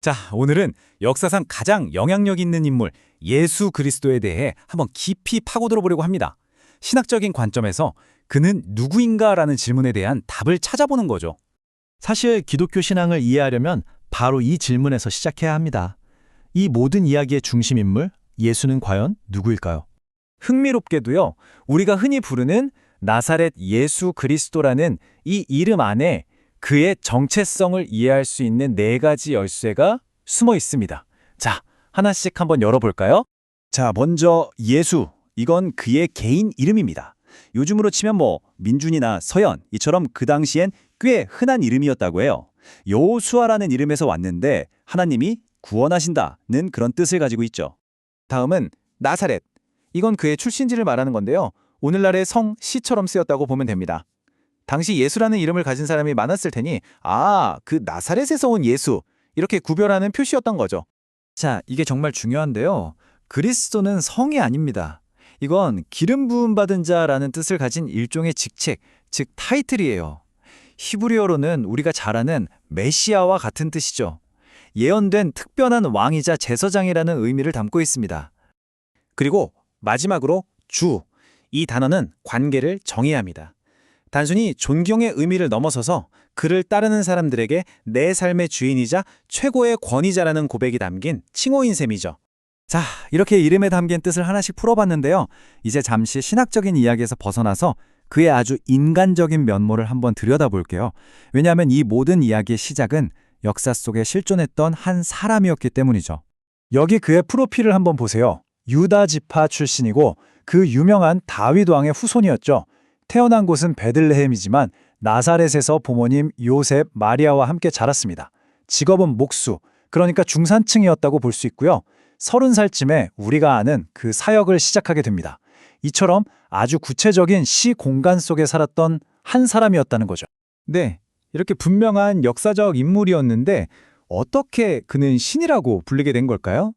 자, 오늘은 역사상 가장 영향력 있는 인물 예수 그리스도에 대해 한번 깊이 파고들어 보려고 합니다. 신학적인 관점에서 그는 누구인가라는 질문에 대한 답을 찾아보는 거죠. 사실 기독교 신앙을 이해하려면 바로 이 질문에서 시작해야 합니다. 이 모든 이야기의 중심 인물, 예수는 과연 누구일까요? 흥미롭게도요, 우리가 흔히 부르는 나사렛 예수 그리스도라는 이 이름 안에 그의 정체성을 이해할 수 있는 네 가지 열쇠가 숨어 있습니다. 자, 하나씩 한번 열어볼까요? 자, 먼저 예수. 이건 그의 개인 이름입니다. 요즘으로 치면 민준이나 서연 이처럼 그 당시엔 꽤 흔한 이름이었다고 해요. 여호수아라는 이름에서 왔는데 하나님이 구원하신다는 그런 뜻을 가지고 있죠. 다음은 나사렛. 이건 그의 출신지를 말하는 건데요. 오늘날의 성 시처럼 쓰였다고 보면 됩니다. 당시 예수라는 이름을 가진 사람이 많았을 테니 그 나사렛에서 온 예수 이렇게 구별하는 표시였던 거죠. 자, 이게 정말 중요한데요. 그리스도는 성이 아닙니다. 이건 기름 부음 받은 자라는 뜻을 가진 일종의 직책, 즉 타이틀이에요. 히브리어로는 우리가 잘 아는 메시아와 같은 뜻이죠. 예언된 특별한 왕이자 제사장이라는 의미를 담고 있습니다. 그리고 마지막으로 주. 이 단어는 관계를 정의합니다. 단순히 존경의 의미를 넘어서서 그를 따르는 사람들에게 내 삶의 주인이자 최고의 권위자라는 고백이 담긴 칭호인 셈이죠. 자, 이렇게 이름에 담긴 뜻을 하나씩 풀어봤는데요. 이제 잠시 신학적인 이야기에서 벗어나서 그의 아주 인간적인 면모를 한번 들여다볼게요. 왜냐하면 이 모든 이야기의 시작은 역사 속에 실존했던 한 사람이었기 때문이죠. 여기 그의 프로필을 한번 보세요. 유다 지파 출신이고 그 유명한 다윗 왕의 후손이었죠. 태어난 곳은 베들레헴이지만 나사렛에서 부모님 요셉, 마리아와 함께 자랐습니다. 직업은 목수, 그러니까 중산층이었다고 볼 수 있고요. 30살쯤에 우리가 아는 그 사역을 시작하게 됩니다. 이처럼 아주 구체적인 시 공간 속에 살았던 한 사람이었다는 거죠. 네, 이렇게 분명한 역사적 인물이었는데 어떻게 그는 신이라고 불리게 된 걸까요?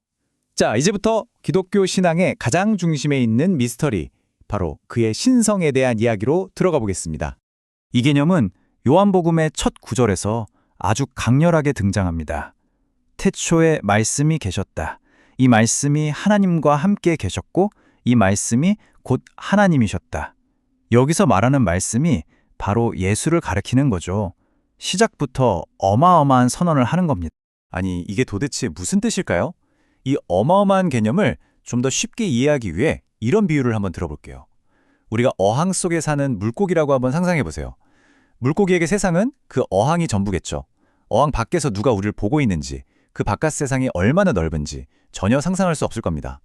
자, 이제부터 기독교 신앙의 가장 중심에 있는 미스터리, 바로 그의 신성에 대한 이야기로 들어가 보겠습니다. 이 개념은 요한복음의 첫 구절에서 아주 강렬하게 등장합니다. 태초에 말씀이 계셨다. 이 말씀이 하나님과 함께 계셨고 이 말씀이 곧 하나님이셨다. 여기서 말하는 말씀이 바로 예수를 가리키는 거죠. 시작부터 어마어마한 선언을 하는 겁니다. 아니, 이게 도대체 무슨 뜻일까요? 이 어마어마한 개념을 좀 더 쉽게 이해하기 위해 이런 비유를 한번 들어볼게요. 우리가 어항 속에 사는 물고기라고 한번 상상해 보세요. 물고기에게 세상은 그 어항이 전부겠죠. 어항 밖에서 누가 우리를 보고 있는지, 그 바깥 세상이 얼마나 넓은지 전혀 상상할 수 없을 겁니다.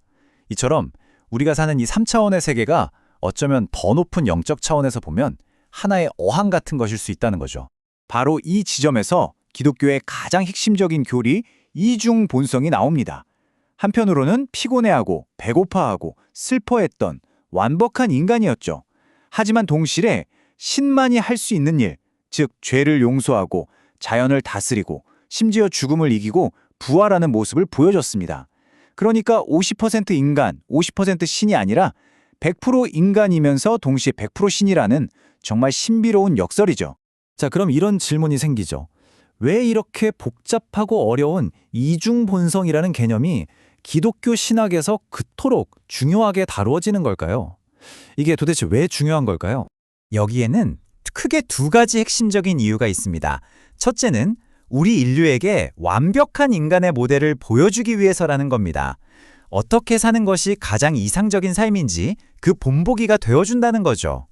이처럼 우리가 사는 이 3차원의 세계가 어쩌면 더 높은 영적 차원에서 보면 하나의 어항 같은 것일 수 있다는 거죠. 바로 이 지점에서 기독교의 가장 핵심적인 교리, 이중 본성이 나옵니다. 한편으로는 피곤해하고 배고파하고 슬퍼했던 완벽한 인간이었죠. 하지만 동시에 신만이 할 수 있는 일, 즉 죄를 용서하고 자연을 다스리고 심지어 죽음을 이기고 부활하는 모습을 보여줬습니다. 그러니까 50% 인간, 50% 신이 아니라 100% 인간이면서 동시에 100% 신이라는 정말 신비로운 역설이죠. 자, 그럼 이런 질문이 생기죠. 왜 이렇게 복잡하고 어려운 이중본성이라는 개념이 기독교 신학에서 그토록 중요하게 다루어지는 걸까요? 이게 도대체 왜 중요한 걸까요? 여기에는 크게 두 가지 핵심적인 이유가 있습니다. 첫째는 우리 인류에게 완벽한 인간의 모델을 보여주기 위해서라는 겁니다. 어떻게 사는 것이 가장 이상적인 삶인지 그 본보기가 되어준다는 거죠.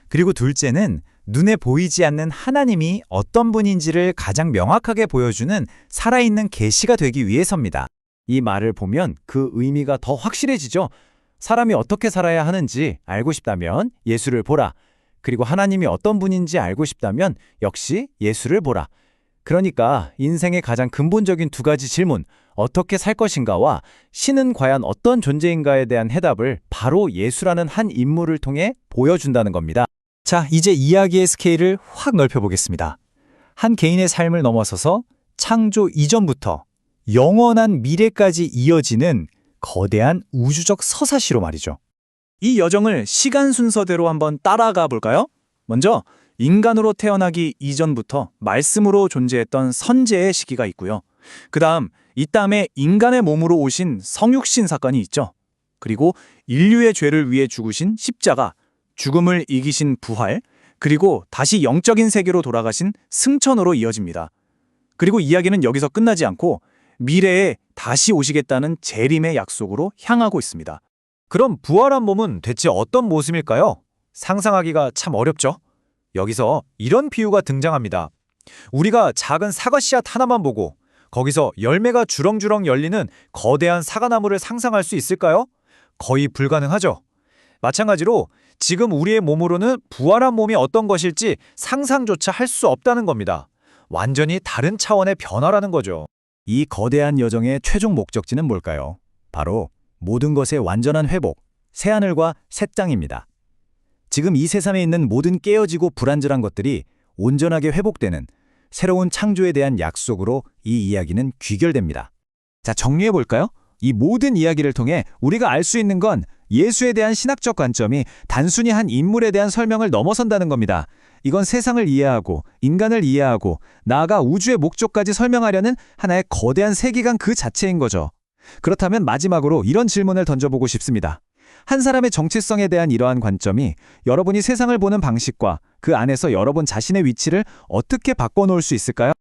그리고 둘째는 눈에 보이지 않는 하나님이 어떤 분인지를 가장 명확하게 보여주는 살아있는 계시가 되기 위해서입니다. 이 말을 보면 그 의미가 더 확실해지죠. 사람이 어떻게 살아야 하는지 알고 싶다면 예수를 보라. 그리고 하나님이 어떤 분인지 알고 싶다면 역시 예수를 보라. 그러니까 인생의 가장 근본적인 두 가지 질문, 어떻게 살 것인가와 신은 과연 어떤 존재인가에 대한 해답을 바로 예수라는 한 인물을 통해 보여준다는 겁니다. 자, 이제 이야기의 스케일을 확 넓혀보겠습니다. 한 개인의 삶을 넘어서서 창조 이전부터 영원한 미래까지 이어지는 거대한 우주적 서사시로 말이죠. 이 여정을 시간 순서대로 한번 따라가 볼까요? 먼저 인간으로 태어나기 이전부터 말씀으로 존재했던 선제의 시기가 있고요. 그 다음 이 다음에 인간의 몸으로 오신 성육신 사건이 있죠. 그리고 인류의 죄를 위해 죽으신 십자가, 죽음을 이기신 부활, 그리고 다시 영적인 세계로 돌아가신 승천으로 이어집니다. 그리고 이야기는 여기서 끝나지 않고 미래에 다시 오시겠다는 재림의 약속으로 향하고 있습니다. 그럼 부활한 몸은 대체 어떤 모습일까요? 상상하기가 참 어렵죠? 여기서 이런 비유가 등장합니다. 우리가 작은 사과씨앗 하나만 보고 거기서 열매가 주렁주렁 열리는 거대한 사과나무를 상상할 수 있을까요? 거의 불가능하죠. 마찬가지로 지금 우리의 몸으로는 부활한 몸이 어떤 것일지 상상조차 할 수 없다는 겁니다. 완전히 다른 차원의 변화라는 거죠. 이 거대한 여정의 최종 목적지는 뭘까요? 바로 모든 것의 완전한 회복, 새하늘과 새 땅입니다. 지금 이 세상에 있는 모든 깨어지고 불안전한 것들이 온전하게 회복되는 새로운 창조에 대한 약속으로 이 이야기는 귀결됩니다. 자, 정리해볼까요? 이 모든 이야기를 통해 우리가 알 수 있는 건 예수에 대한 신학적 관점이 단순히 한 인물에 대한 설명을 넘어선다는 겁니다. 이건 세상을 이해하고 인간을 이해하고 나아가 우주의 목적까지 설명하려는 하나의 거대한 세계관 그 자체인 거죠. 그렇다면 마지막으로 이런 질문을 던져보고 싶습니다. 한 사람의 정체성에 대한 이러한 관점이 여러분이 세상을 보는 방식과 그 안에서 여러분 자신의 위치를 어떻게 바꿔놓을 수 있을까요?